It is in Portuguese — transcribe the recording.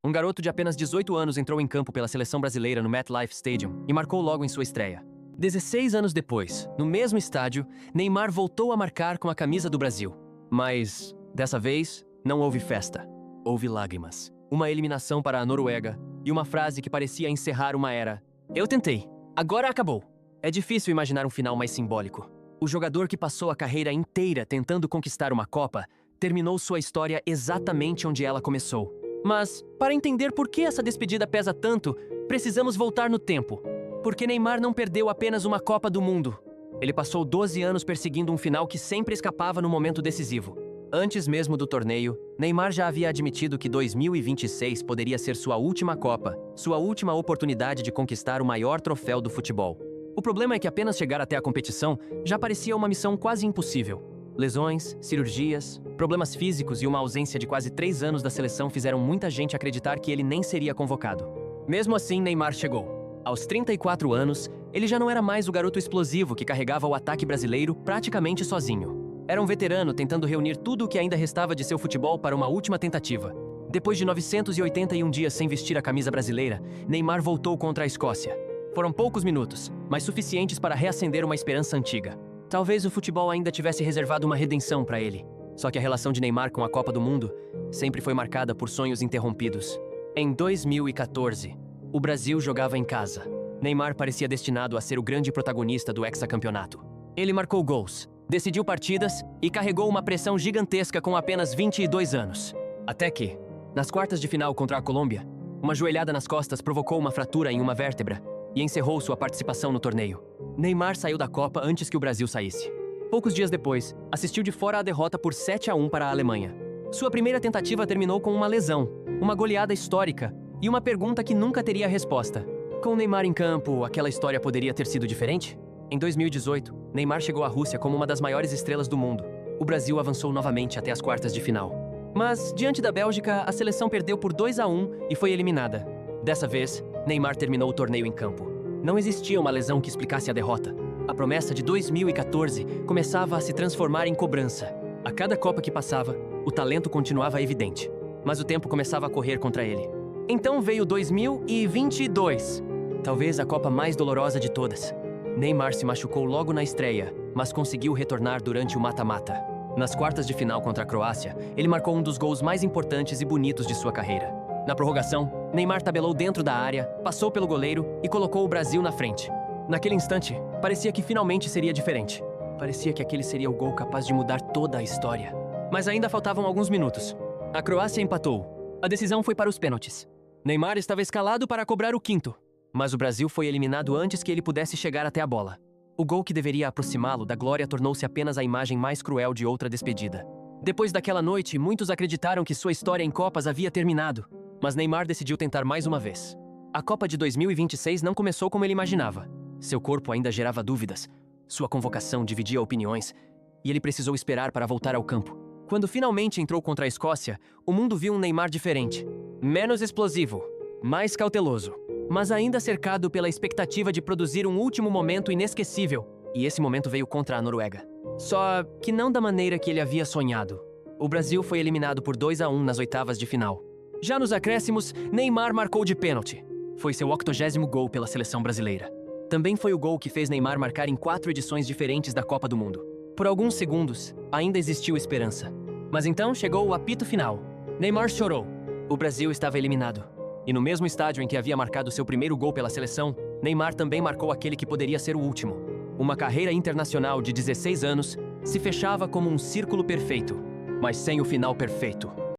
Um garoto de apenas 18 anos entrou em campo pela seleção brasileira no MetLife Stadium e marcou logo em sua estreia. 16 anos depois, no mesmo estádio, Neymar voltou a marcar com a camisa do Brasil. Mas, dessa vez, não houve festa. Houve lágrimas. Uma eliminação para a Noruega e uma frase que parecia encerrar uma era. Eu tentei. Agora acabou. É difícil imaginar um final mais simbólico. O jogador que passou a carreira inteira tentando conquistar uma Copa terminou sua história exatamente onde ela começou. Mas, para entender por que essa despedida pesa tanto, precisamos voltar no tempo. Porque Neymar não perdeu apenas uma Copa do Mundo. Ele passou 12 anos perseguindo um final que sempre escapava no momento decisivo. Antes mesmo do torneio, Neymar já havia admitido que 2026 poderia ser sua última Copa, sua última oportunidade de conquistar o maior troféu do futebol. O problema é que apenas chegar até a competição já parecia uma missão quase impossível. Lesões, cirurgias, problemas físicos e uma ausência de quase 3 anos da seleção fizeram muita gente acreditar que ele nem seria convocado. Mesmo assim, Neymar chegou. Aos 34 anos, ele já não era mais o garoto explosivo que carregava o ataque brasileiro praticamente sozinho. Era um veterano tentando reunir tudo o que ainda restava de seu futebol para uma última tentativa. Depois de 981 dias sem vestir a camisa brasileira, Neymar voltou contra a Escócia. Foram poucos minutos, mas suficientes para reacender uma esperança antiga. Talvez o futebol ainda tivesse reservado uma redenção para ele. Só que a relação de Neymar com a Copa do Mundo sempre foi marcada por sonhos interrompidos. Em 2014, o Brasil jogava em casa. Neymar parecia destinado a ser o grande protagonista do hexacampeonato. Ele marcou gols, decidiu partidas e carregou uma pressão gigantesca com apenas 22 anos. Até que, nas quartas de final contra a Colômbia, uma joelhada nas costas provocou uma fratura em uma vértebra e encerrou sua participação no torneio. Neymar saiu da Copa antes que o Brasil saísse. Poucos dias depois, assistiu de fora a derrota por 7-1 para a Alemanha. Sua primeira tentativa terminou com uma lesão, uma goleada histórica e uma pergunta que nunca teria resposta. Com Neymar em campo, aquela história poderia ter sido diferente? Em 2018, Neymar chegou à Rússia como uma das maiores estrelas do mundo. O Brasil avançou novamente até as quartas de final. Mas, diante da Bélgica, a seleção perdeu por 2-1 e foi eliminada. Dessa vez, Neymar terminou o torneio em campo. Não existia uma lesão que explicasse a derrota. A promessa de 2014 começava a se transformar em cobrança. A cada Copa que passava, o talento continuava evidente. Mas o tempo começava a correr contra ele. Então veio 2022. Talvez a Copa mais dolorosa de todas. Neymar se machucou logo na estreia, mas conseguiu retornar durante o mata-mata. Nas quartas de final contra a Croácia, ele marcou um dos gols mais importantes e bonitos de sua carreira. Na prorrogação, Neymar tabelou dentro da área, passou pelo goleiro e colocou o Brasil na frente. Naquele instante, parecia que finalmente seria diferente. Parecia que aquele seria o gol capaz de mudar toda a história. Mas ainda faltavam alguns minutos. A Croácia empatou. A decisão foi para os pênaltis. Neymar estava escalado para cobrar o quinto, mas o Brasil foi eliminado antes que ele pudesse chegar até a bola. O gol que deveria aproximá-lo da glória tornou-se apenas a imagem mais cruel de outra despedida. Depois daquela noite, muitos acreditaram que sua história em Copas havia terminado. Mas Neymar decidiu tentar mais uma vez. A Copa de 2026 não começou como ele imaginava. Seu corpo ainda gerava dúvidas. Sua convocação dividia opiniões. E ele precisou esperar para voltar ao campo. Quando finalmente entrou contra a Escócia, o mundo viu um Neymar diferente. Menos explosivo, mais cauteloso, mas ainda cercado pela expectativa de produzir um último momento inesquecível. E esse momento veio contra a Noruega. Só que não da maneira que ele havia sonhado. O Brasil foi eliminado por 2-1 nas oitavas de final. Já nos acréscimos, Neymar marcou de pênalti. Foi seu 80º gol pela seleção brasileira. Também foi o gol que fez Neymar marcar em 4 edições diferentes da Copa do Mundo. Por alguns segundos, ainda existiu esperança. Mas então chegou o apito final. Neymar chorou. O Brasil estava eliminado. E no mesmo estádio em que havia marcado seu primeiro gol pela seleção, Neymar também marcou aquele que poderia ser o último. Uma carreira internacional de 16 anos se fechava como um círculo perfeito, mas sem o final perfeito.